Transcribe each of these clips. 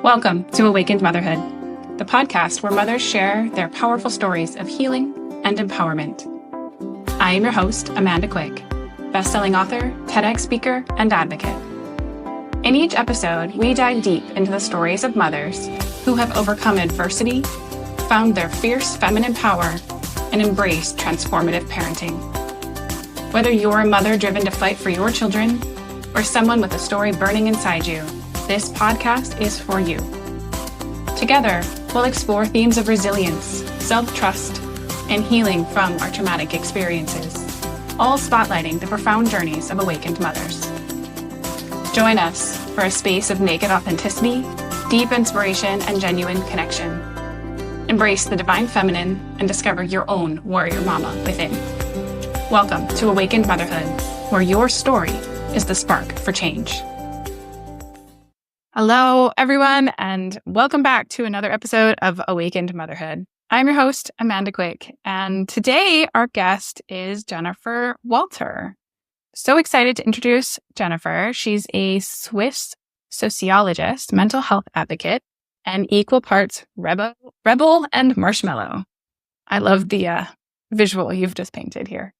Welcome to Awakened Motherhood, the podcast where mothers share their powerful stories of healing and empowerment. I am your host, Amanda Quick, best-selling author, TEDx speaker, and advocate. In each episode, we dive deep into the stories of mothers who have overcome adversity, found their fierce feminine power, and embraced transformative parenting. Whether you're a mother driven to fight for your children or someone with a story burning inside you, this podcast is for you. Together, we'll explore themes of resilience, self-trust, and healing from our traumatic experiences, all spotlighting the profound journeys of awakened mothers. Join us for a space of naked authenticity, deep inspiration, and genuine connection. Embrace the divine feminine and discover your own warrior mama within. Welcome to Awakened Motherhood, where your story is the spark for change. Hello, everyone, and welcome back to another episode of Awakened Motherhood. I'm your host, Amanda Quick, and today our guest is Jennifer Walter. So excited to introduce Jennifer. She's a Swiss sociologist, mental health advocate, and equal parts rebel and marshmallow. I love the visual you've just painted here.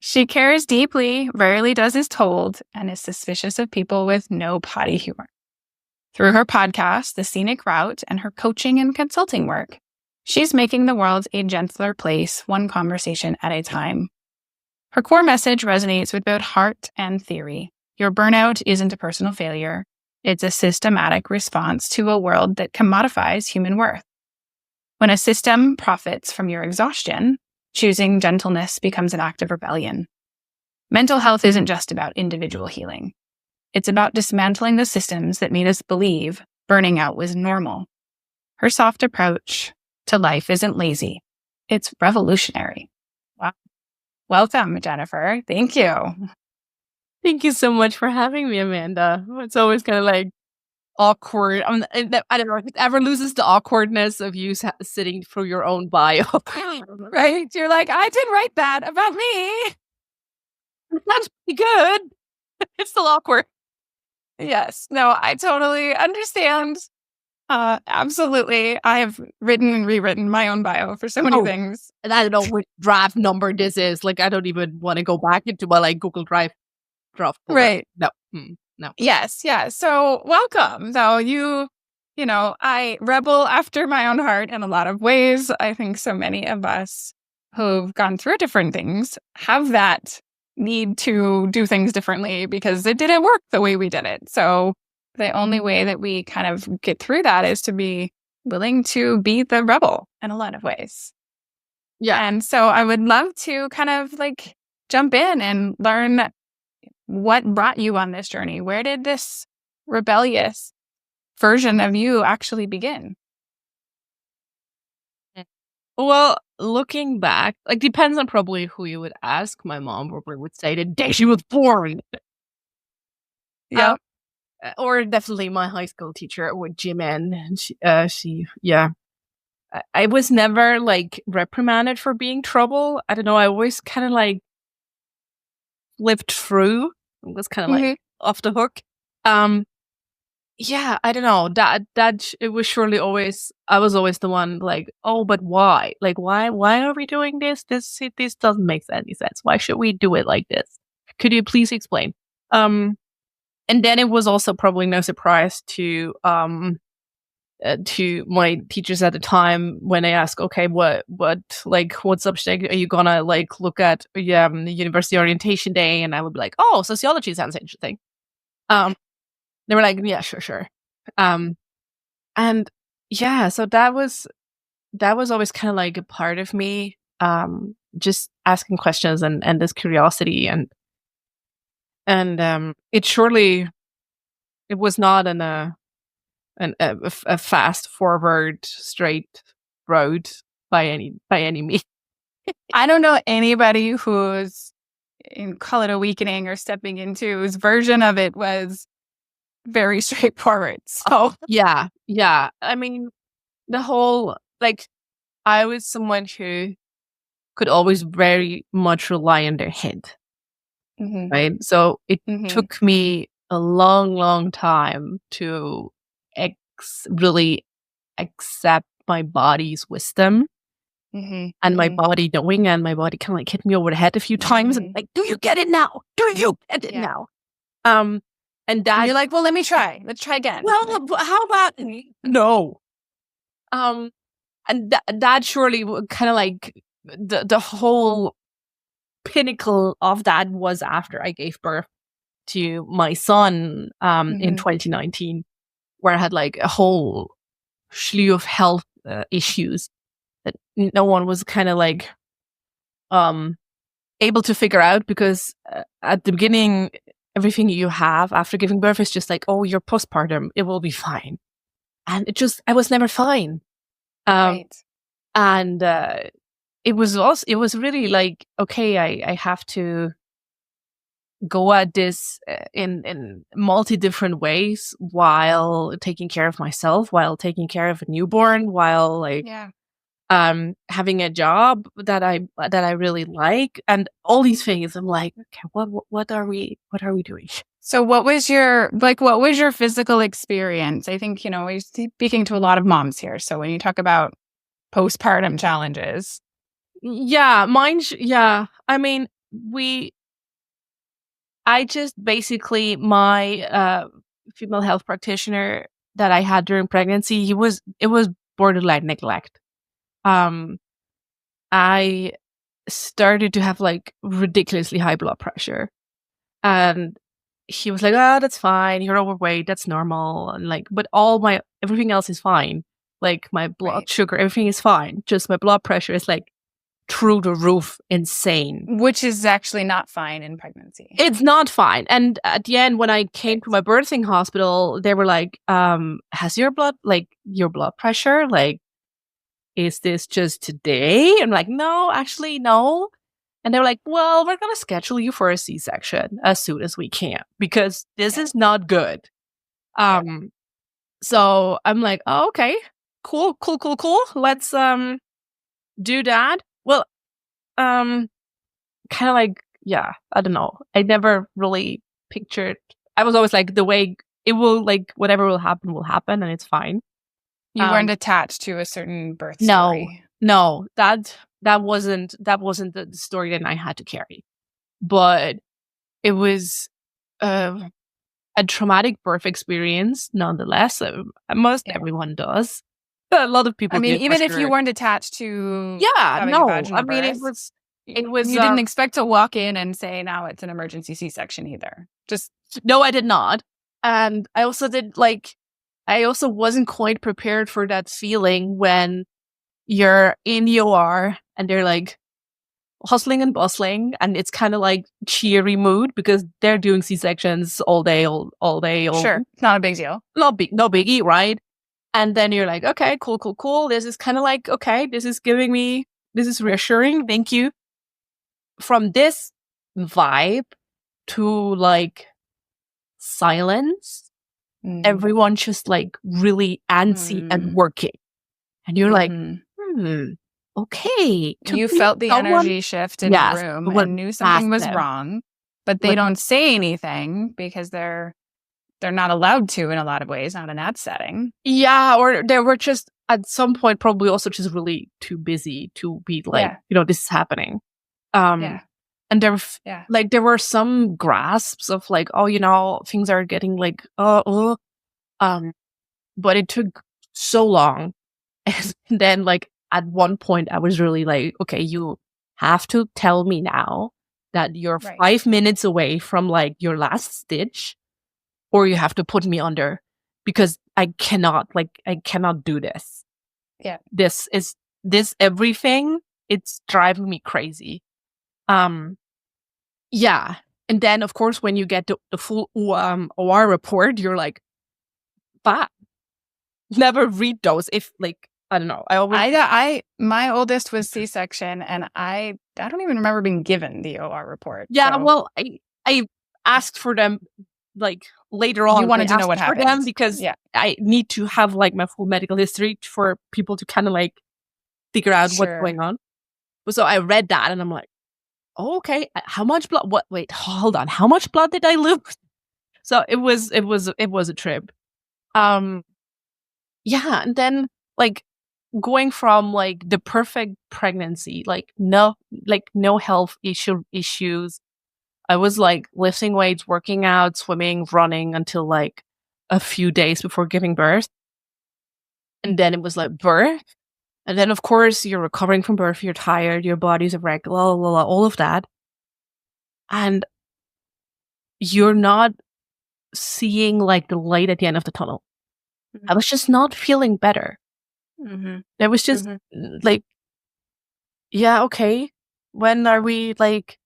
She cares deeply, rarely does as told, and is suspicious of people with no potty humor. Through her podcast, The Scenic Route, and her coaching and consulting work, she's making the world a gentler place, one conversation at a time. Her core message resonates with both heart and theory. Your burnout isn't a personal failure. It's a systematic response to a world that commodifies human worth. When a system profits from your exhaustion, choosing gentleness becomes an act of rebellion. Mental health isn't just about individual healing. It's about dismantling the systems that made us believe burning out was normal. Her soft approach to life isn't lazy. It's revolutionary. Wow. Welcome, Jennifer. Thank you. Thank you so much for having me, Amanda. It's always kind of like awkward. I don't know if it ever loses the awkwardness of you sitting through your own bio. Right? You're like, I did write that about me. That's pretty good. It's still awkward. Yes. No, I totally understand. Absolutely. I have written and rewritten my own bio for so many things. And I don't know which draft number this is. Like, I don't even want to go back into my Google Drive draft folder. Right. No. Yes. Yeah. So welcome. Though I rebel after my own heart in a lot of ways. I think so many of us who've gone through different things have that need to do things differently because it didn't work the way we did it. So the only way that we kind of get through that is to be willing to be the rebel in a lot of ways. Yeah. And so I would love to kind of like jump in and learn what brought you on this journey. Where did this rebellious version of you actually begin? Well, looking back, depends on probably who you would ask. My mom probably would say the day she was born. Yeah. Or definitely my high school teacher with Jimin. I was never reprimanded for being trouble. I don't know. I always kind of lived through. It was kind of off the hook. Yeah, I don't know. That it was surely always. I was always the one but why? Why are we doing this? This doesn't make any sense. Why should we do it like this? Could you please explain? And then it was also probably no surprise to my teachers at the time when they asked, okay, what subject are you gonna look at? The university orientation day, and I would be like, oh, sociology sounds interesting. They were like, yeah, sure. So that was always kind of a part of me, just asking questions and this curiosity and it was not a fast forward straight road by any means. I don't know anybody who's call it awakening or stepping into whose version of it was very straightforward. So yeah. I mean, the whole I was someone who could always very much rely on their head, right? So it took me a long time to really accept my body's wisdom and my body knowing, and my body kind of like hit me over the head a few times and like, do you get it now? Do you get it now? And that, and you're like, well, let me try. Let's try again. Well, how about no? And that surely kind of like the whole pinnacle of that was after I gave birth to my son in 2019, where I had like a whole slew of health issues that no one was kind of like able to figure out, because at the beginning, everything you have after giving birth is just like, oh, you're postpartum, it will be fine. And I was never fine. Right. And it was really like, okay, I have to go at this in multi different ways while taking care of myself, while taking care of a newborn, while like having a job that I really like, and all these things. I'm like, okay, what are we doing? So what was your physical experience? I think, we're speaking to a lot of moms here. So when you talk about postpartum challenges. Yeah, I mean, I just basically, my female health practitioner that I had during pregnancy, it was borderline neglect. I started to have like ridiculously high blood pressure, and he was like, "Oh, that's fine. You're overweight. That's normal." And like, but everything else is fine. Like my blood sugar, everything is fine. Just my blood pressure is like through the roof, insane. Which is actually not fine in pregnancy. It's not fine. And at the end, when I came to my birthing hospital, they were like, has your blood pressure, like, is this just today? I'm like, no, actually, no. And they were like, well, we're going to schedule you for a C-section as soon as we can, because this is not good. So I'm like, oh, okay, cool. Let's do that. Well, kind of like, yeah, I don't know. I never really pictured. I was always like, the way it will, like, whatever will happen, and it's fine. You weren't attached to a certain birth story. No, that wasn't the story that I had to carry. But it was a traumatic birth experience, nonetheless. Everyone does. A lot of people. I mean, even if you weren't attached to, having a vaginal birth, it was. You didn't expect to walk in and say, "Now it's an emergency C-section," either. No, I did not, and I also wasn't quite prepared for that feeling when you're in the OR and they're like hustling and bustling, and it's kind of like cheery mood because they're doing C-sections all day. Sure, not a big deal. No biggie, right? And then you're like, okay, cool. This is kind of like, okay, this is reassuring. Thank you. From this vibe to like silence, everyone just like really antsy and working. And you're like, okay. You felt the energy shift in the room and knew something was wrong, but they don't say anything because they're not allowed to in a lot of ways, not in that setting. Yeah, or they were just at some point probably also just really too busy to be like, this is happening. And there were some grasps of like, oh, things are getting like, but it took so long. And then like at one point I was really like, okay, you have to tell me now that you're 5 minutes away from like your last stitch, or you have to put me under, because I cannot do this. Yeah. This everything, it's driving me crazy. Yeah. And then of course, when you get the full OR report, you're like, but never read those. If like, I don't know. My oldest was C-section, and I don't even remember being given the OR report. Yeah. So. Well, I asked for them like later on. You wanted to know what happened them because I need to have like my full medical history for people to kind of like figure out what's going on. So I read that and I'm like, oh, okay, how much blood? What? Wait, hold on. How much blood did I lose? So it was a trip. yeah, and then like going from like the perfect pregnancy, like no health issues. I was like lifting weights, working out, swimming, running until like a few days before giving birth. And then it was like birth. And then of course you're recovering from birth, you're tired, your body's irregular, all of that. And you're not seeing like the light at the end of the tunnel. I was just not feeling better. It was just like, yeah, okay. When are we like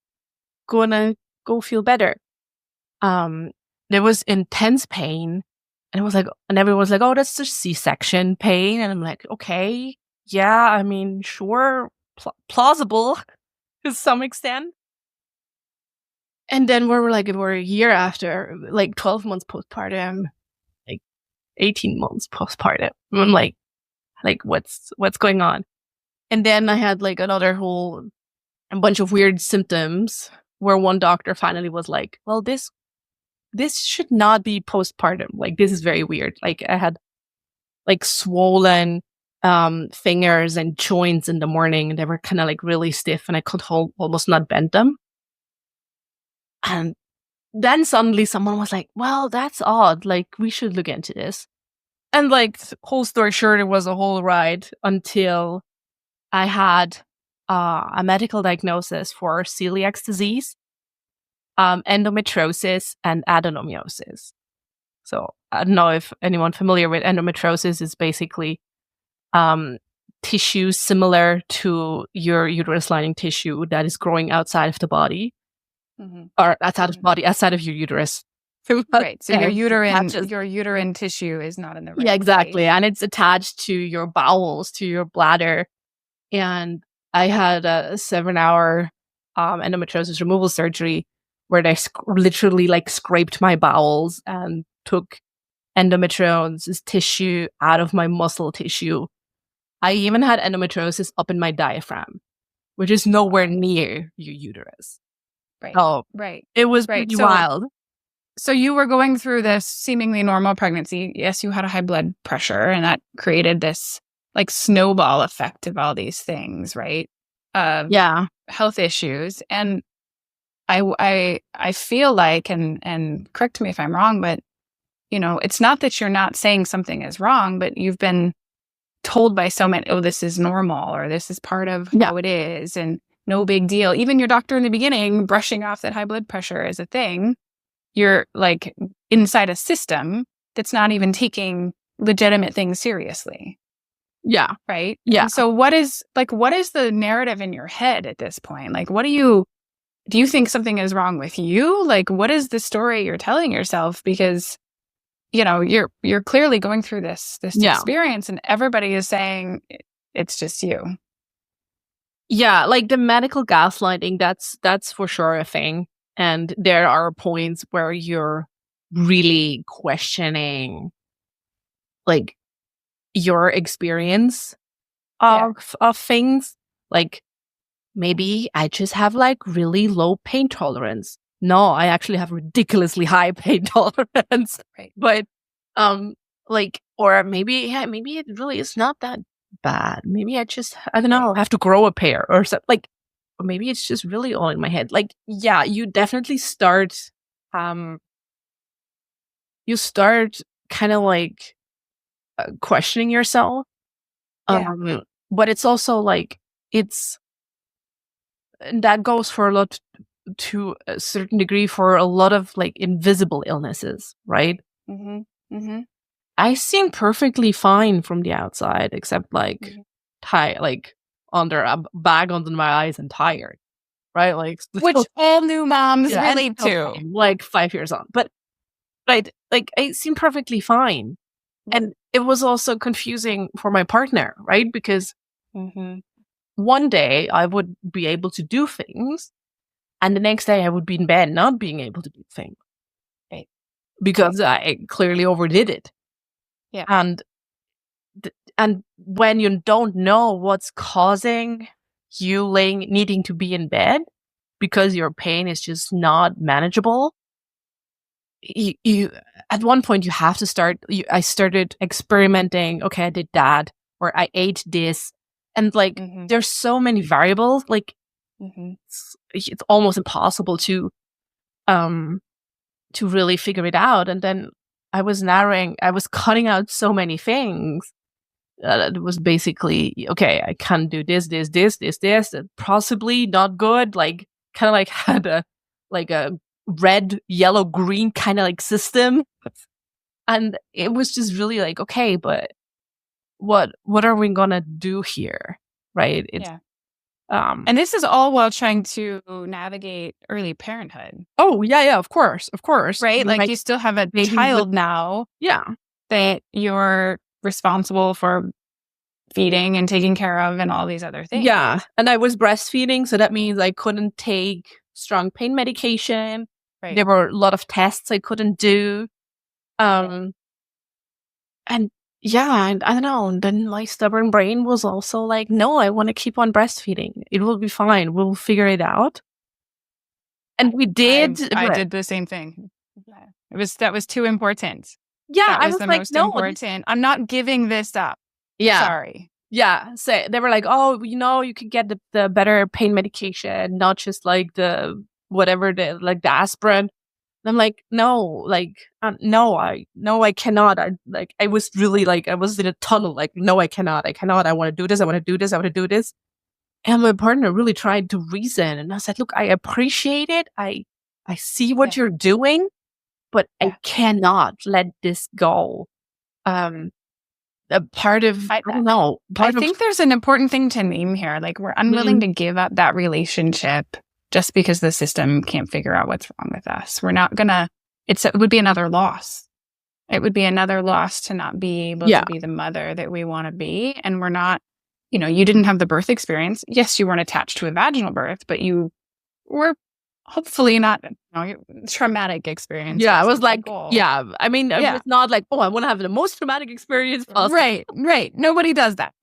gonna go feel better? There was intense pain, and it was like, and everyone's like, "Oh, that's just C-section pain," and I'm like, "Okay, yeah, I mean, sure, plausible to some extent." And then we're a year after, like 12 months postpartum, like 18 months postpartum. I'm like what's going on? And then I had like a bunch of weird symptoms where one doctor finally was like, "Well, this should not be postpartum. Like, this is very weird." Like, I had like swollen fingers and joints in the morning, and they were kind of like really stiff, and I could almost not bend them. And then suddenly someone was like, "Well, that's odd. Like, we should look into this." And like, whole story short, it was a whole ride until I had a medical diagnosis for celiac disease, endometriosis, and adenomyosis. So I don't know if anyone familiar with endometriosis. Is basically tissue similar to your uterus lining tissue that is growing outside of the body, or outside of the body, outside of your uterus. Right. So your uterine tissue is not in the right Yeah, exactly. place. And it's attached to your bowels, to your bladder. And I had a 7-hour endometriosis removal surgery where they literally like scraped my bowels and took endometriosis tissue out of my muscle tissue. I even had endometriosis up in my diaphragm, which is nowhere near your uterus. Right. Oh, right. It was pretty wild. So you were going through this seemingly normal pregnancy. Yes, you had a high blood pressure, and that created this like snowball effect of all these things, right? Yeah. Health issues. And I feel like, and correct me if I'm wrong, but you know, it's not that you're not saying something is wrong, but you've been told by so many, "Oh, this is normal," or "This is part of how it is," and no big deal. Even your doctor in the beginning brushing off that high blood pressure is a thing. You're like inside a system that's not even taking legitimate things seriously. Yeah. Right. Yeah. And so what is the narrative in your head at this point? Like, do you think something is wrong with you? Like, what is the story you're telling yourself? Because, you know, you're clearly going through this experience, and everybody is saying it's just you. Yeah. Like the medical gaslighting, that's for sure a thing. And there are points where you're really questioning like your experience of things. Like, maybe I just have like really low pain tolerance. No, I actually have ridiculously high pain tolerance. Right. But like, or maybe it really is not that bad. Maybe I don't know, have to grow a pair or something. Like, or maybe it's just really all in my head. Like, yeah, you definitely start kind of like questioning yourself. But it's also like, that goes for a lot, to a certain degree, for a lot of like invisible illnesses, right? I seem perfectly fine from the outside, except like like under a bag under my eyes and tired, right? Like, which all new moms relate to, like 5 years on. But right, like I seem perfectly fine, and it was also confusing for my partner, right? Because one day I would be able to do things, and the next day I would be in bed not being able to do things. Right. Because I clearly overdid it. Yeah. And when you don't know what's causing you needing to be in bed because your pain is just not manageable, you at one point you have to start. I started experimenting. Okay, I did that, or I ate this, and like there's so many variables. Like it's almost impossible to really figure it out. And then I was cutting out so many things. It was basically, okay, I can't do this, possibly not good. Like, kind of like had a red, yellow, green kind of like system. And it was just really like, okay, but what are we gonna do here? Right? It's, and this is all while trying to navigate early parenthood. Oh, yeah, of course. Right? Like you still have a child now. Yeah. That you're responsible for feeding and taking care of and all these other things. Yeah. And I was breastfeeding, so that means I couldn't take strong pain medication. Right. There were a lot of tests I couldn't do. And yeah, and I don't know. And then my stubborn brain was also like, no, I want to keep on breastfeeding. It will be fine. We'll figure it out. And we did. I did the same thing. That was too important. Yeah, that was I was the like, most no, important. I'm not giving this up. Yeah. Sorry. Yeah. So they were like, oh, you could get the better pain medication, not just like the whatever the aspirin. And I'm like, no, no, I cannot. I was really like, I was in a tunnel. Like, no, I cannot. I want to do this. I want to do this. I want to do this. And my partner really tried to reason. And I said, look, I appreciate it. I see what you're doing, but I cannot let this go. A part of, I don't know. I think there's an important thing to name here. Like, we're unwilling to give up that relationship just because the system can't figure out what's wrong with us. We're not gonna, it would be another loss. It would be another loss to not be able to be the mother that we want to be. And we're not, you didn't have the birth experience. Yes, you weren't attached to a vaginal birth, but you were hopefully not traumatic experience. Yeah, I was like, I mean, it's not like, oh, I want to have the most traumatic experience possible. Right. Nobody does that.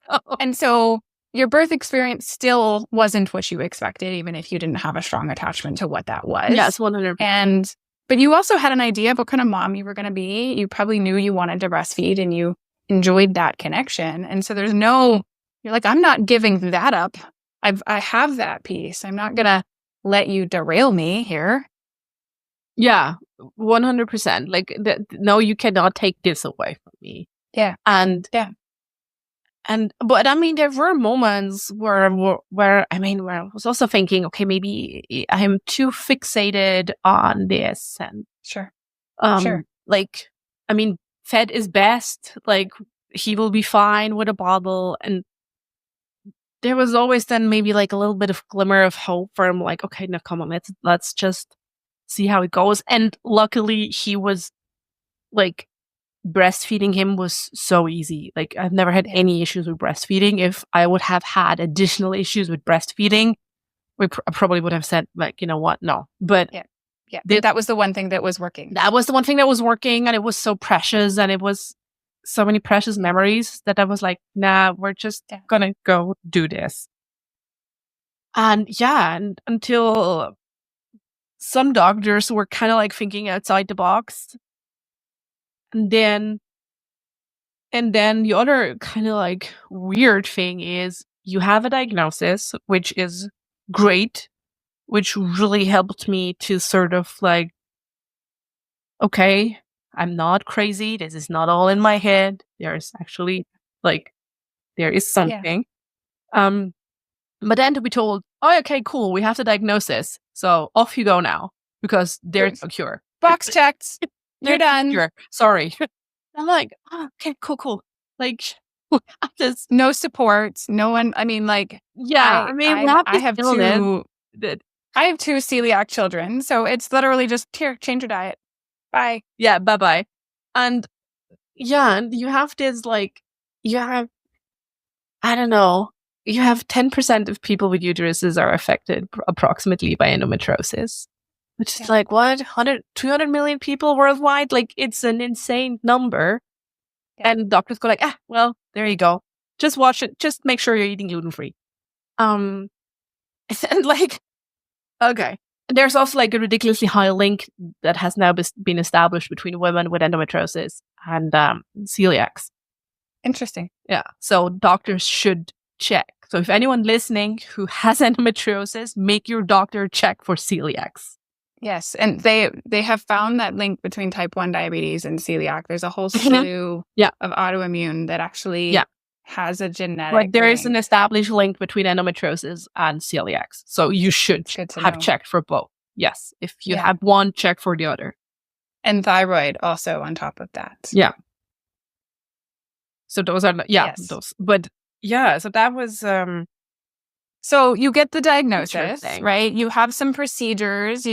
And so your birth experience still wasn't what you expected, even if you didn't have a strong attachment to what that was. Yes, 100%. But you also had an idea of what kind of mom you were going to be. You probably knew you wanted to breastfeed and you enjoyed that connection. And so you're like, I'm not giving that up. I have that piece. I'm not going to let you derail me here. Yeah, 100%. Like, no, you cannot take this away from me. Yeah. But I mean, there were moments where I was also thinking, okay, maybe I'm too fixated on this. And sure. Like, I mean, fed is best. Like, he will be fine with a bottle. And there was always then maybe like a little bit of glimmer of hope where I'm like, okay, no, come on, let's just see how it goes. And luckily he was like, breastfeeding him was so easy. Like, I've never had any issues with breastfeeding. If I would have had additional issues with breastfeeding, I probably would have said, like, you know what? No. But that was the one thing that was working. That was the one thing that was working. And it was so precious. And it was so many precious memories that I was like, nah, we're just gonna go do this. And and until some doctors were kind of like thinking outside the box. And then the other kind of like weird thing is you have a diagnosis, which is great, which really helped me to sort of like, okay, I'm not crazy. This is not all in my head. There's actually there is something. But then to be told, oh, okay, cool. We have the diagnosis. So off you go now because there's no cure. Box checked. You're done. Sure. Sorry. I'm like, oh, okay, cool. Like, just no support. No one. I mean, like, I have two celiac children, so it's literally just here, change your diet. Bye. Yeah, bye. And and you have this I don't know. You have 10% of people with uteruses are affected approximately by endometriosis. Which is like, what, 200 million people worldwide? Like, it's an insane number. Yeah. And doctors go like, well, there you go. Just watch it. Just make sure you're eating gluten-free. And like, okay. there's also like a ridiculously high link that has now been established between women with endometriosis and celiacs. Interesting. Yeah. So doctors should check. So if anyone listening who has endometriosis, make your doctor check for celiacs. Yes. And they have found that link between type 1 diabetes and celiac. There's a whole slew of autoimmune that actually has a genetic But there is link. an established link between endometriosis and celiacs. So you should have checked for both. Yes. If you have one, check for the other. And thyroid also on top of that. Yeah. So those are, those. But yeah, so that was... So you get the diagnosis, right? You have some procedures,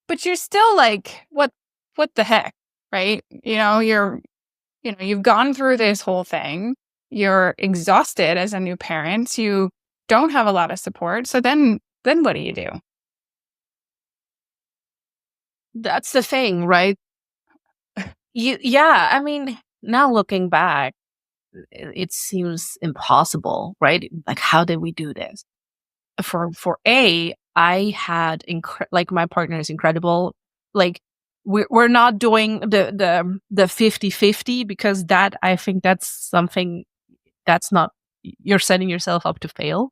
but you're still like, what the heck, right? You've gone through this whole thing. You're exhausted as a new parent. You don't have a lot of support. So then what do you do? That's the thing, right? I mean, now looking back, it seems impossible, right? Like, how did we do this? I had my partner is incredible. Like, we're not doing the 50-50 because that, I think that's something that's not, you're setting yourself up to fail.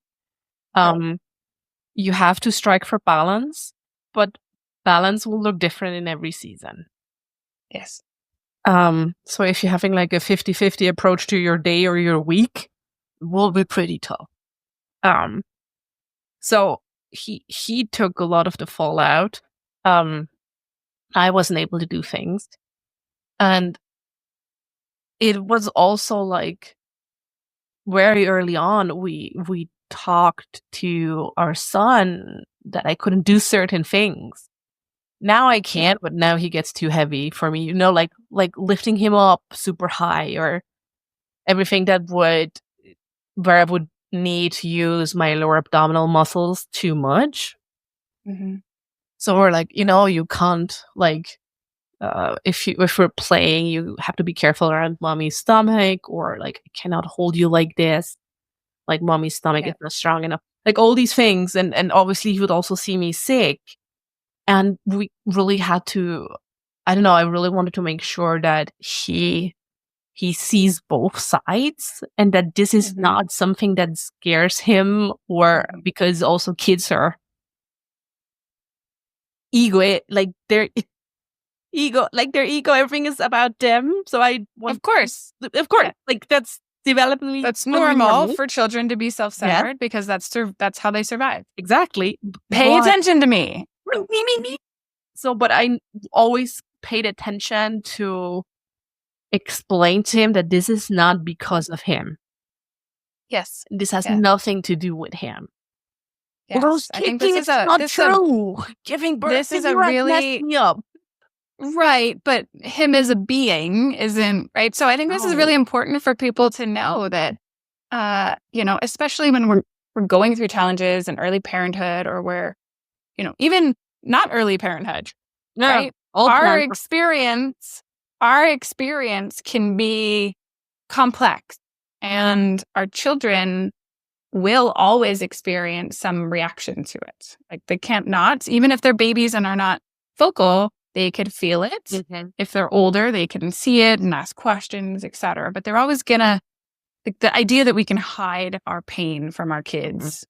You have to strike for balance, but balance will look different in every season. Yes. So if you're having like a 50-50 approach to your day or your week, it will be pretty tough. So he took a lot of the fallout. I wasn't able to do things. And it was also like very early on, we talked to our son that I couldn't do certain things. Now I can't, but now he gets too heavy for me, like lifting him up super high or everything where I would need to use my lower abdominal muscles too much. Mm-hmm. So we're like, you can't, like, if we're playing, you have to be careful around mommy's stomach, or like, I cannot hold you like this. Like, mommy's stomach is not strong enough. Like, all these things. And obviously he would also see me sick. And we really had to, I don't know, I really wanted to make sure that he sees both sides and that this is not something that scares him, or because also kids are their ego, everything is about them. So I want, of course, like, that's developmentally, that's normal for children to be self-centered because that's how they survive. Exactly. Pay attention to me. So, but I always paid attention to explain to him that this is not because of him. Yes. This has nothing to do with him. Yes. I think this is not true. Giving birth this is a really messed me up. Right, but him as a being isn't, right? So I think this is really important for people to know that, especially when we're going through challenges in early parenthood, or where, even not early parenthood, right? Our experience can be complex, and our children will always experience some reaction to it. Like, they can't not, even if they're babies and are not vocal, they could feel it. Mm-hmm. If they're older, they can see it and ask questions, etc. But they're always gonna, like, the idea that we can hide our pain from our kids,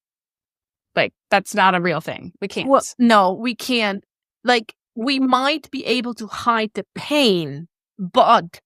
like, that's not a real thing. We can't. Well, no, we can't. Like, we might be able to hide the pain, but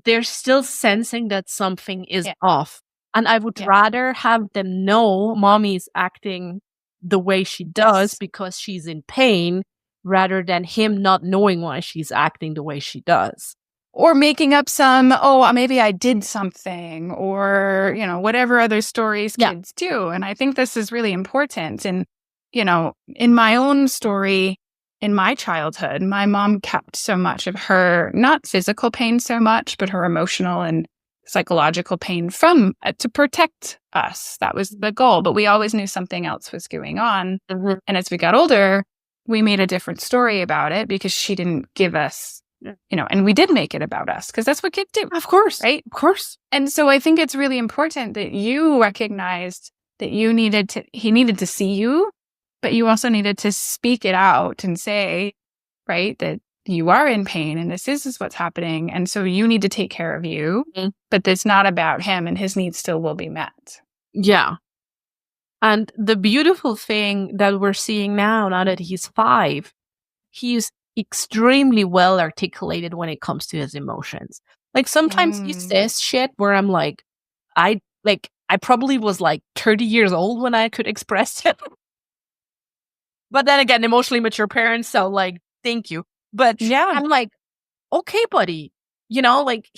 they're still sensing that something is off. And I would rather have them know mommy's acting the way she does because she's in pain, rather than him not knowing why she's acting the way she does. Or making up some, maybe I did something, or, whatever other stories kids do. And I think this is really important. And, in my own story, in my childhood, my mom kept so much of her, not physical pain so much, but her emotional and psychological pain from to protect us. That was the goal. But we always knew something else was going on. Mm-hmm. And as we got older, we made a different story about it because she didn't give us, and we did make it about us because that's what kids do. Of course. Right? Of course. And so I think it's really important that you recognized that he needed to see you but you also needed to speak it out and say, right, that you are in pain and this is what's happening. And so you need to take care of you, but it's not about him and his needs still will be met. Yeah. And the beautiful thing that we're seeing now that he's 5, he's extremely well articulated when it comes to his emotions. Like sometimes he says shit where I'm like, I probably was like 30 years old when I could express it. But then again, emotionally mature parents, so like, thank you. But Yeah. I'm like, okay, buddy. You know, like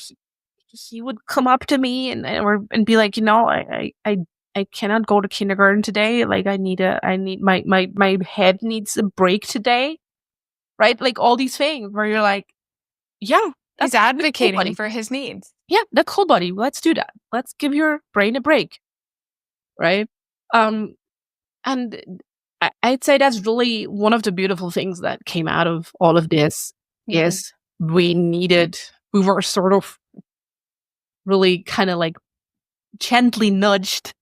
he would come up to me and be like, you know, I cannot go to kindergarten today. Like my head needs a break today. Right? Like all these things where you're like, yeah, he's advocating cool, for his needs. Yeah, that's cool, buddy. Let's do that. Let's give your brain a break. Right? And I'd say that's really one of the beautiful things that came out of all of this is we were sort of really kind of like gently nudged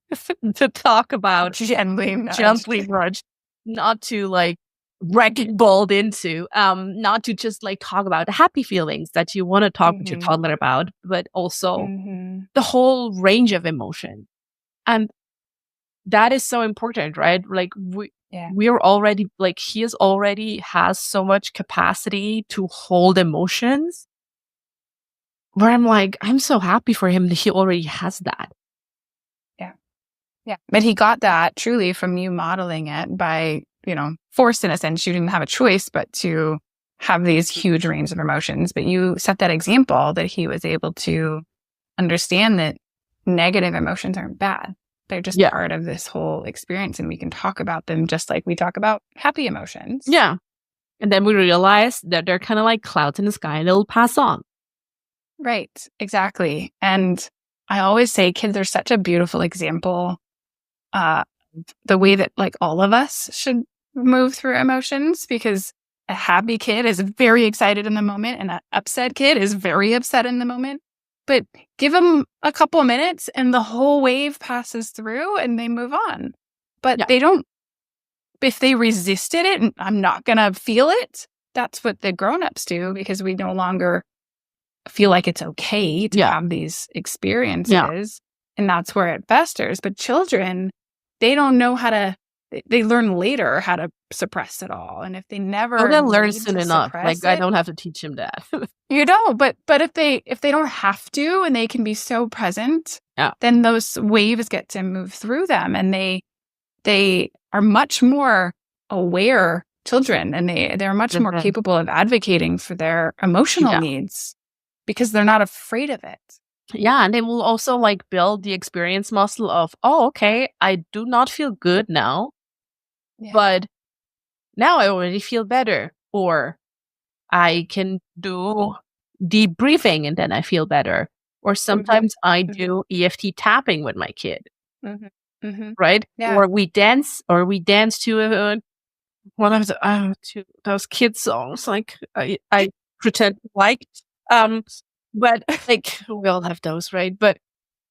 to talk about gently nudged, not to like wrecking balled into, not to just like talk about the happy feelings that you want to talk with your toddler about, but also the whole range of emotion. And that is so important, right? Like we're already like, already has so much capacity to hold emotions where I'm like, I'm so happy for him that he already has that. Yeah. Yeah. But he got that truly from you modeling it by, forced in a sense. You didn't have a choice but to have these huge range of emotions. But you set that example that he was able to understand that negative emotions aren't bad. They're just part of this whole experience, and we can talk about them just like we talk about happy emotions. Yeah. And then we realize that they're kind of like clouds in the sky and it'll pass on. Right. Exactly. And I always say kids are such a beautiful example. The way that like all of us should move through emotions, because a happy kid is very excited in the moment and an upset kid is very upset in the moment. But give them a couple of minutes and the whole wave passes through and they move on. But they don't, if they resisted it and I'm not going to feel it, that's what the grown-ups do, because we no longer feel like it's okay to have these experiences. Yeah. And that's where it festers. But children, they don't know how to, they learn later how to suppress it all. And if they never learn soon enough, like I don't have to teach him that. You don't, but if they don't have to and they can be so present, then those waves get to move through them, and they are much more aware children, and they're much more capable of advocating for their emotional needs because they're not afraid of it. Yeah, and they will also like build the experience muscle of, oh, okay, I do not feel good now, but now I already feel better, or I can do deep breathing and then I feel better. Or sometimes I do EFT tapping with my kid, right? Yeah. Or we dance to one of those kids songs, like I pretend like, but like we all have those, right? But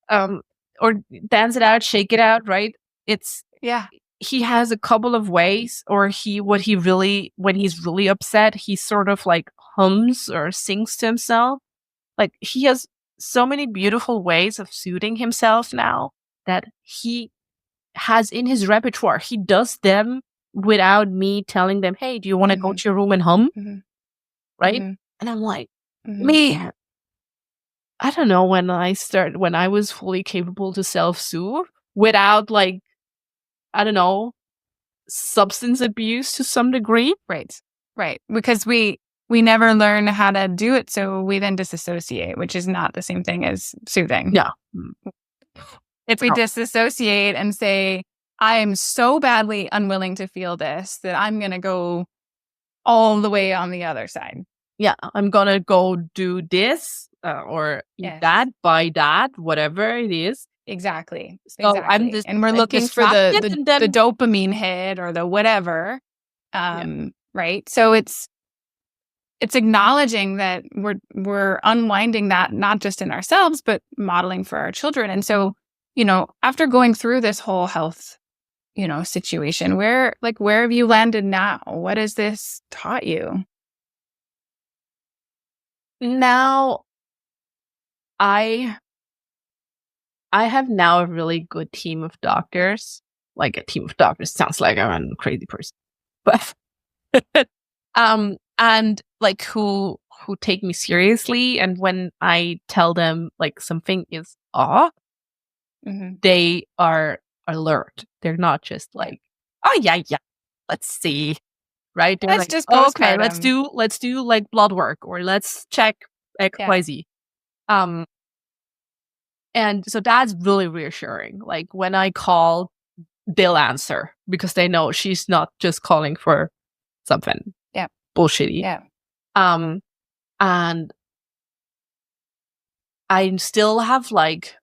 or dance it out, shake it out, right? He has a couple of ways, or when he's really upset, he sort of like hums or sings to himself. Like he has so many beautiful ways of soothing himself now that he has in his repertoire. He does them without me telling them, hey, do you want to go to your room and hum? Right? And I'm like, man, I don't know when I was fully capable to self-soothe without like, I don't know, substance abuse to some degree. Right. Because we never learn how to do it, so we then disassociate, which is not the same thing as soothing. Yeah. If we disassociate and say, I am so badly unwilling to feel this that I'm going to go all the way on the other side. Yeah, I'm going to go do this or eat that, buy that, whatever it is. Exactly. So I'm just, and we're looking for the dopamine hit or the whatever. Right. So it's acknowledging that we're unwinding that, not just in ourselves, but modeling for our children. And so, after going through this whole health situation? Where have you landed now? What has this taught you? Now, I have now a really good team of doctors. Like, a team of doctors sounds like I'm a crazy person, but and like who take me seriously, and when I tell them like something is off, they are alert. They're not just like, oh yeah, let's see, right? They're That's like, just oh, okay, postpartum. let's do like blood work, or let's check XYZ. And so that's really reassuring. Like, when I call, they'll answer because they know she's not just calling for something bullshitty. Yeah. And I still have like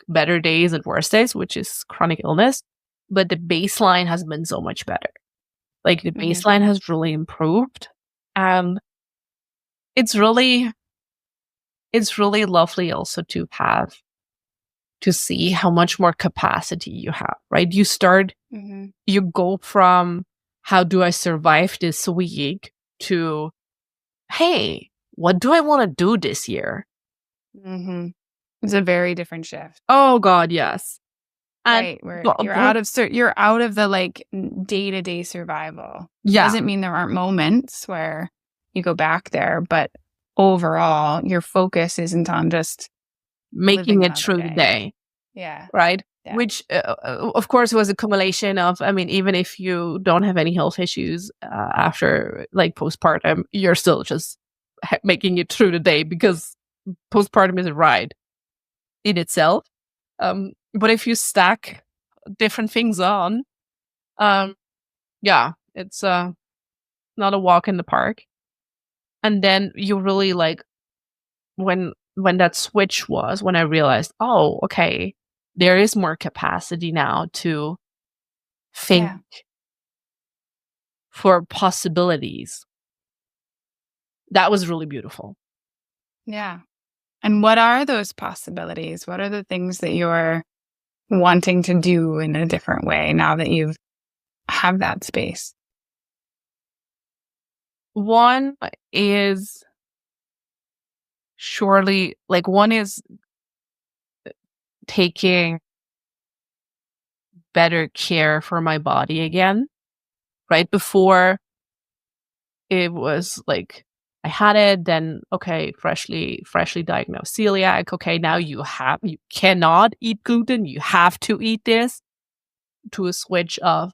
better days and worse days, which is chronic illness, but the baseline has been so much better. Like, the baseline has really improved, and it's really lovely also to see how much more capacity you have, right? You go from, how do I survive this week, to, hey, what do I want to do this year? It's a very different shift. Oh God, yes. And right, where you're out of the like day-to-day survival. Yeah. Doesn't mean there aren't moments where you go back there, but overall your focus isn't on just making it through the day. Yeah. Right? Yeah. Which, of course, was a accumulation of, I mean, even if you don't have any health issues after like postpartum, you're still just making it through the day, because postpartum is a ride in itself. But if you stack different things on, yeah, it's not a walk in the park. And then you really like, when that switch was, when I realized, oh, okay, there is more capacity now to think for possibilities. That was really beautiful. Yeah. And what are those possibilities? What are the things that you're wanting to do in a different way now that you have that space? One is surely, like, one is taking better care for my body again. Right before, it was like, I had it, then okay, freshly diagnosed celiac. Okay, now you cannot eat gluten. You have to eat this. To a switch of,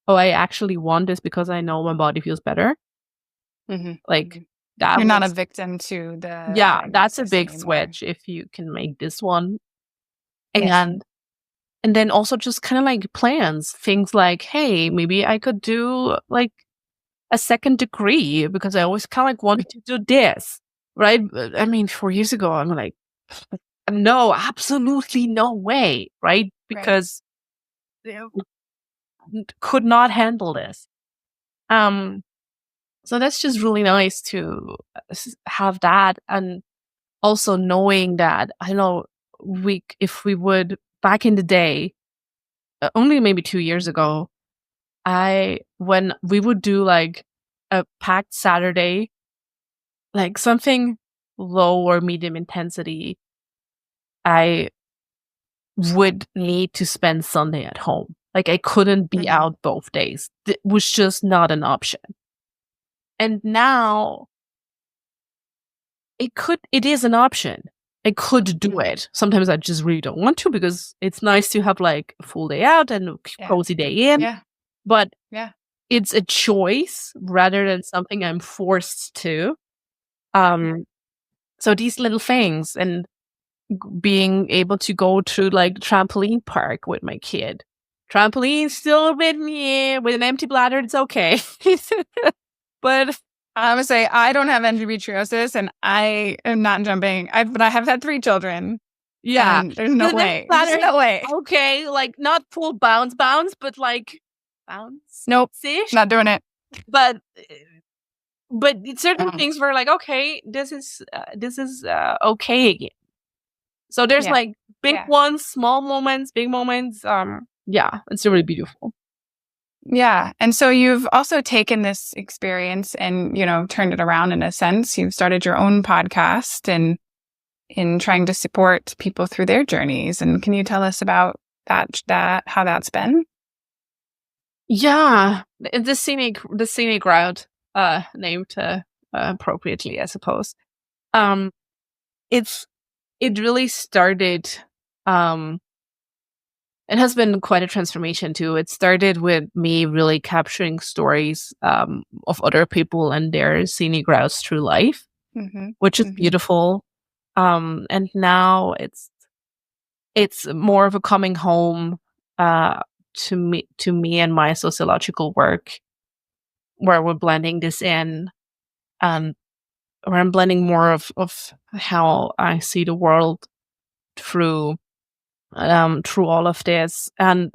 oh, I actually want this because I know my body feels better. Like, that you're not a victim to the that's a big anymore. switch if you can make this one. And then also just kind of like plans, things like, hey, maybe I could do like a second degree, because I always kind of like wanted to do this, right? I mean, 4 years ago, I'm like, no, absolutely no way, right? Because could not handle this. So that's just really nice to have that. And also knowing that, I don't know, if we would, back in the day, only maybe 2 years ago, when we would do like a packed Saturday, like something low or medium intensity, I would need to spend Sunday at home. Like, I couldn't be out both days. It was just not an option. And now it is an option. I could do it. Sometimes I just really don't want to, because it's nice to have like a full day out and a cozy day in. But it's a choice rather than something I'm forced to. So these little things, and being able to go to like trampoline park with my kid. Trampoline still a bit with an empty bladder, it's okay. But I would say I don't have endometriosis and I am not jumping. But I have had 3 children. Yeah. There's no way. There's no way. Okay, like not full bounce, but like bounce. Nope. Not doing it. But certain things were like, okay, this is okay again. So there's like big ones, small moments, big moments. yeah, it's really beautiful. Yeah. And so you've also taken this experience and, turned it around in a sense. You've started your own podcast and in trying to support people through their journeys. And can you tell us about how that's been? Yeah, the scenic route, named appropriately, I suppose. It really started. It has been quite a transformation too. It started with me really capturing stories of other people and their scenic routes through life, which is beautiful. And now it's more of a coming home to me and my sociological work, where we're blending this in, where I'm blending more of how I see the world through all of this. And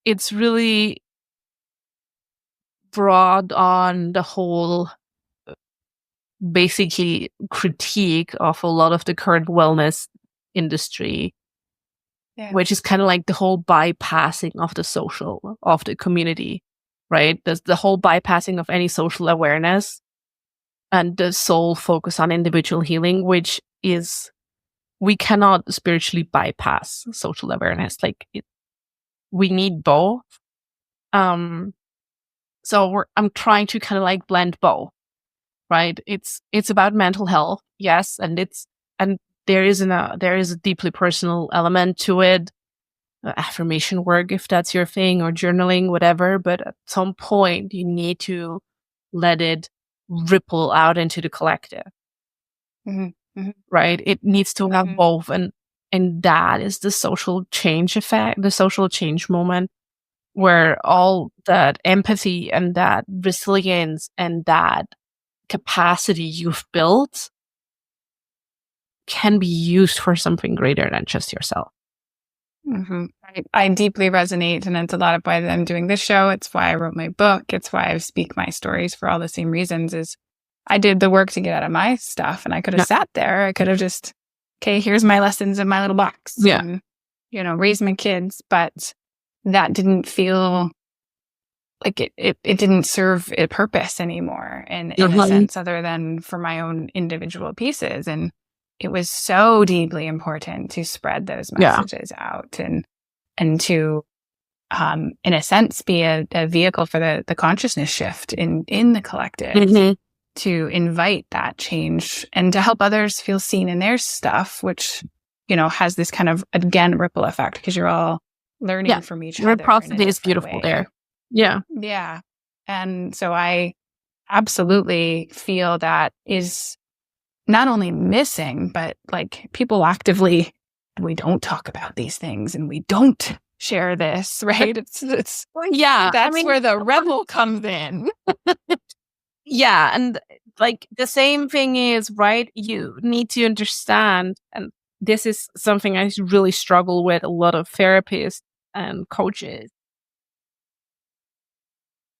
it's really brought on the whole basically critique of a lot of the current wellness industry, which is kind of like the whole bypassing of the social, of the community, right? There's the whole bypassing of any social awareness and the sole focus on individual healing, which is, we cannot spiritually bypass social awareness. Like we need both. So I'm trying to kind of like blend both, right? It's about mental health, yes, and there is a deeply personal element to it, affirmation work if that's your thing, or journaling, whatever. But at some point, you need to let it ripple out into the collective, right? It needs to have both, and that is the social change effect, the social change moment, where all that empathy and that resilience and that capacity you've built can be used for something greater than just yourself. I deeply resonate, and it's a lot of why I'm doing this show. It's why I wrote my book. It's why I speak my stories, for all the same reasons. Is I did the work to get out of my stuff, and I could have sat there. I could have just, okay, here's my lessons in my little box, and raise my kids. But that didn't feel like it didn't serve a purpose anymore, in a sense, other than for my own individual pieces. And it was so deeply important to spread those messages out and to, in a sense, be a vehicle for the consciousness shift in the collective, to invite that change and to help others feel seen in their stuff, which, has this kind of, again, ripple effect, because you're all learning from each other. Reciprocity is beautiful there. Yeah. Yeah. And so I absolutely feel that is not only missing, but like people actively, we don't talk about these things and we don't share this, right? It's that's where the rebel comes in. Yeah. And like the same thing is, right? You need to understand, and this is something I really struggle with a lot of therapists and coaches.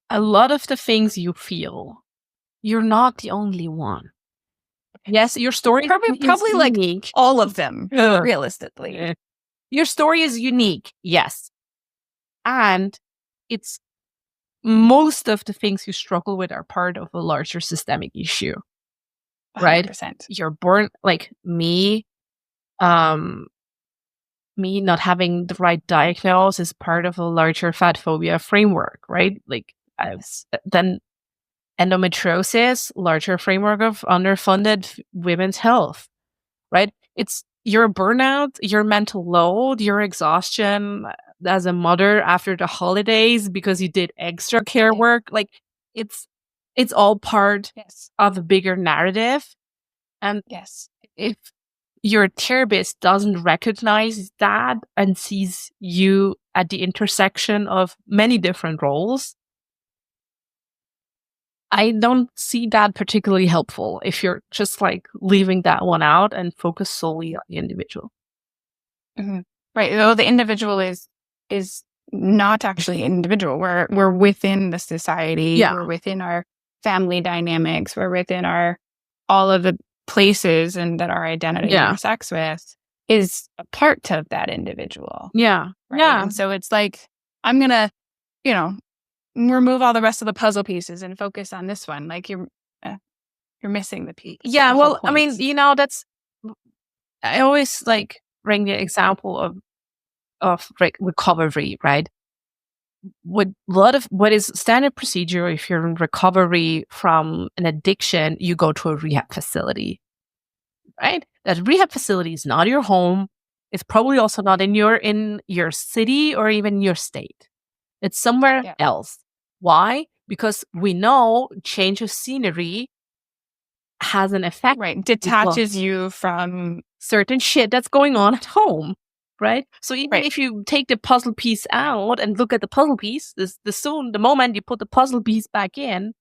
A lot of the things you feel, you're not the only one. Yes, your story probably like unique. All of them, realistically. Your story is unique, yes. And it's most of the things you struggle with are part of a larger systemic issue. 100%. Right? You're born like me not having the right diagnosis is part of a larger fat phobia framework, right? Like then endometriosis, larger framework of underfunded women's health, right? It's your burnout, your mental load, your exhaustion as a mother after the holidays because you did extra care work. Like it's all part of a bigger narrative. And if your therapist doesn't recognize that and sees you at the intersection of many different roles, I don't see that particularly helpful if you're just like leaving that one out and focus solely on the individual. Right. Though the individual is not actually an individual. We're within the society. We're within our family dynamics. We're within all of the places and that our identity intersects with. is a part of that individual. Yeah. Right. Yeah. And so it's like, I'm going to, remove all the rest of the puzzle pieces and focus on this one. Like you're missing the piece. Yeah. The whole Well, I mean, point. I always like bring the example of recovery, right? What is standard procedure if you're in recovery from an addiction, you go to a rehab facility, right? That rehab facility is not your home. It's probably also not in your city or even your state. It's somewhere else. Why? Because we know change of scenery has an effect. Right. Detaches you from certain shit that's going on at home. Right. So even if you take the puzzle piece out and look at the puzzle piece, the moment you put the puzzle piece back in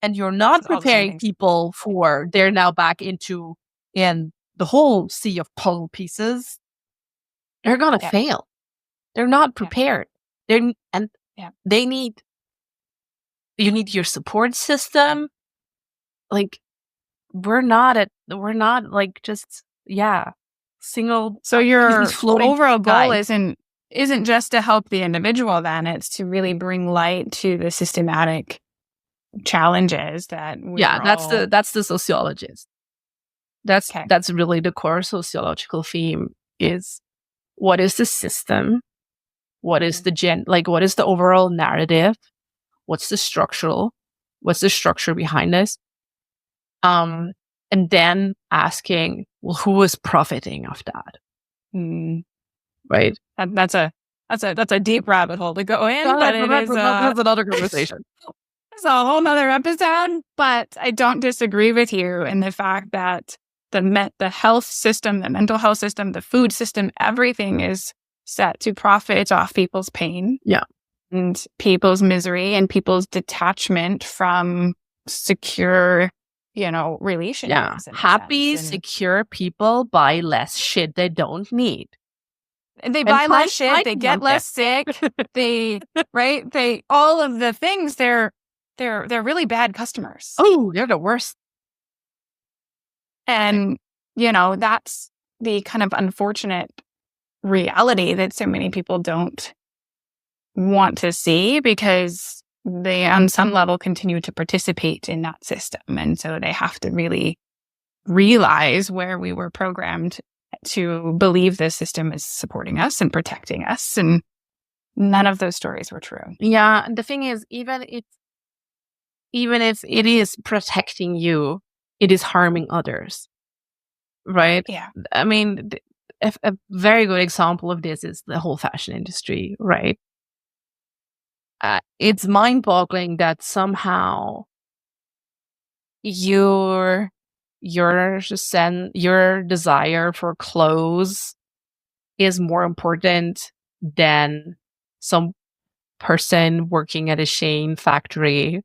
and you're not preparing people for they're now back in the whole sea of puzzle pieces, they're gonna fail. They're not prepared. You need your support system. Like we're not like just single. So your overall goal isn't just to help the individual, then it's to really bring light to the systematic challenges that that's the sociologist. That's really the core sociological theme is what is the system? What is what is the overall narrative? What's the structure behind this? And then asking, well, who is profiting of that? Right. That's a deep rabbit hole to go in, but that's another conversation. It's a whole nother episode. But I don't disagree with you in the fact that the health system, the mental health system, the food system, everything is set to profit off people's pain. Yeah. And people's misery and people's detachment from secure relationships. Yeah. Happy, secure people buy less shit they don't need. They buy less shit, they get less sick, all of the things, they're really bad customers. Oh, they're the worst. And, that's the kind of unfortunate reality that so many people don't want to see because they, on some level, continue to participate in that system. And so they have to really realize where we were programmed to believe the system is supporting us and protecting us. And none of those stories were true. Yeah. And the thing is, even if it is protecting you, it is harming others. Right? Yeah. I mean, a very good example of this is the whole fashion industry, right? It's mind-boggling that somehow your desire for clothes is more important than some person working at a Shane factory,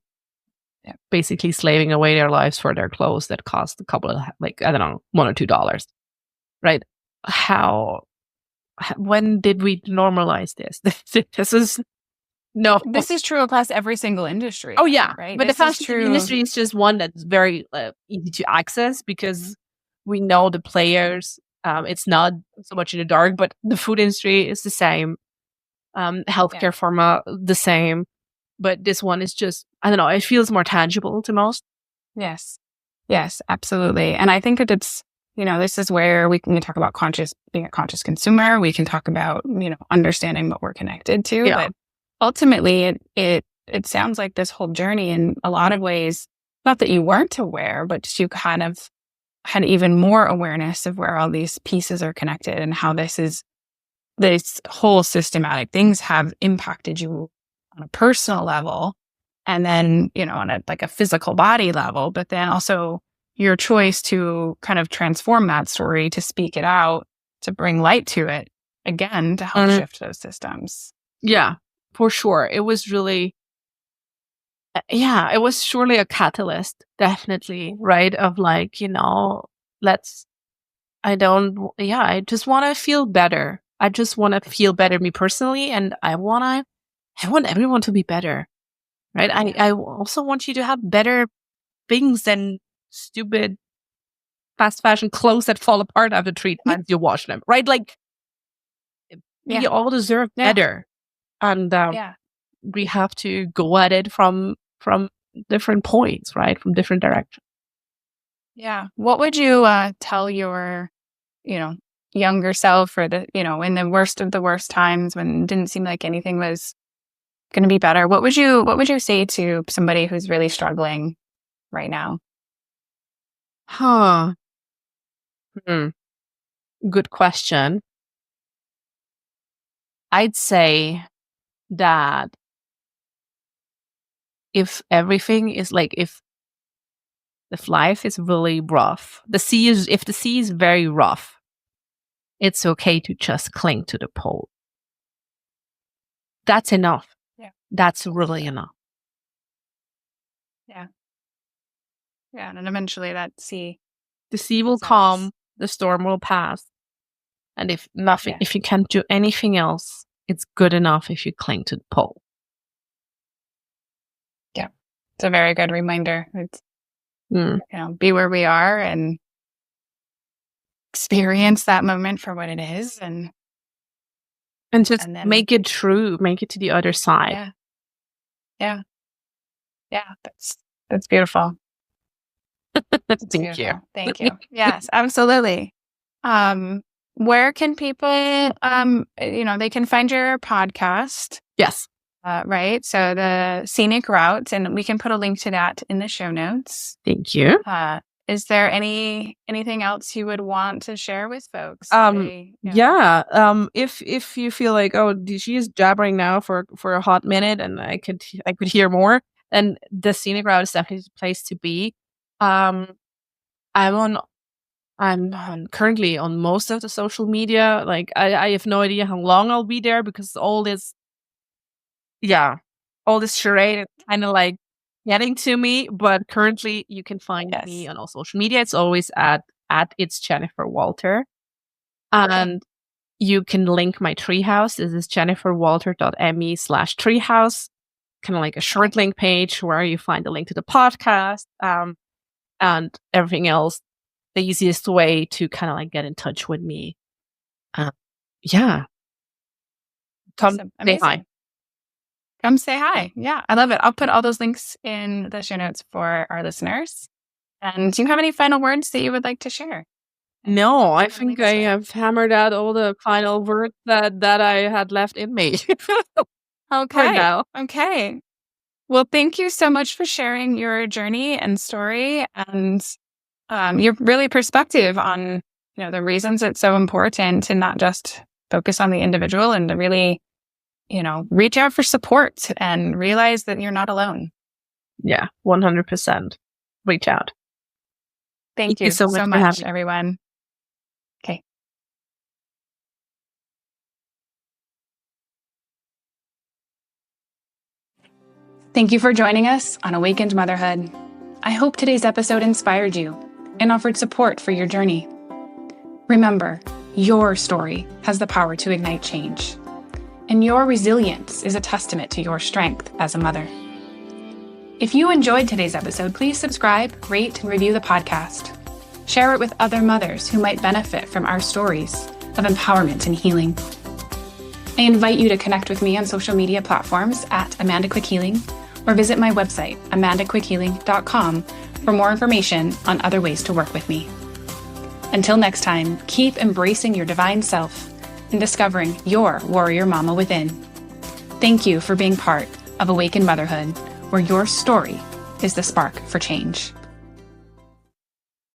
basically slaving away their lives for their clothes that cost a couple of, $1 or $2, right? When did we normalize this? This is true across every single industry. Oh yeah, right. But the fashion industry is just one that's very easy to access because we know the players. It's not so much in the dark, but the food industry is the same. Healthcare pharma the same, but this one is just it feels more tangible to most. Yes, absolutely. And I think that it's this is where we can talk about being a conscious consumer. We can talk about understanding what we're connected to, but ultimately, it sounds like this whole journey in a lot of ways, not that you weren't aware, but you kind of had even more awareness of where all these pieces are connected and how this whole systematic things have impacted you on a personal level and then, on a physical body level, but then also your choice to kind of transform that story, to speak it out, to bring light to it, again, to help shift those systems. Yeah. For sure. It was really, it was surely a catalyst, definitely, right? Of I just want to feel better. I just want to feel better me personally. And I want everyone to be better, right? I also want you to have better things than stupid fast fashion clothes that fall apart after 3 times you wash them, right? Like, we all deserve better. And we have to go at it from different points, right? From different directions. Yeah. What would you tell your, younger self, or in the worst of the worst times when it didn't seem like anything was going to be better? What would you say to somebody who's really struggling right now? Good question. I'd say that if everything is like, if life is really rough, if the sea is very rough, it's okay to just cling to the pole. That's enough. Yeah. That's really enough. Yeah. Yeah. And eventually the sea will calm, the storm will pass. And if you can't do anything else, it's good enough if you cling to the pole. Yeah. It's a very good reminder. It's, be where we are and experience that moment for what it is, and just make it through, make it to the other side. Yeah. That's beautiful. Thank you. Thank you. Yes, absolutely. Where can people, they can find your podcast? Yes. Right. So the Scenic Route, and we can put a link to that in the show notes. Thank you. Is there anything else you would want to share with folks? If you feel like, oh, she is jabbering now for a hot minute, and I could hear more, then the Scenic Route is definitely the place to be. I'm currently on most of the social media. Like, I have no idea how long I'll be there, because all this charade is kind of like getting to me. But currently, you can find me on all social media. It's always at It's Jennifer Walter, and you can link my treehouse. This is jenniferwalter.me/treehouse, kind of like a short link page where you find the link to the podcast, and everything else. The easiest way to kind of like get in touch with me. Come say hi. Come say hi. Yeah, I love it. I'll put all those links in the show notes for our listeners. And do you have any final words that you would like to share? No, I think I have hammered out all the final words that I had left in me. Okay. Now. Okay. Well, thank you so much for sharing your journey and story, and your really perspective on the reasons it's so important to not just focus on the individual, and to really reach out for support and realize that you're not alone. Yeah, 100%. Reach out. Thank you so much, everyone. Okay. Thank you for joining us on Awakened Motherhood. I hope today's episode inspired you and offered support for your journey. Remember, your story has the power to ignite change, and your resilience is a testament to your strength as a mother. If you enjoyed today's episode, please subscribe, rate, and review the podcast. Share it with other mothers who might benefit from our stories of empowerment and healing. I invite you to connect with me on social media platforms at Amanda Quick Healing, or visit my website, amandaquickhealing.com, for more information on other ways to work with me. Until next time, keep embracing your divine self and discovering your warrior mama within. Thank you for being part of Awakened Motherhood, where your story is the spark for change.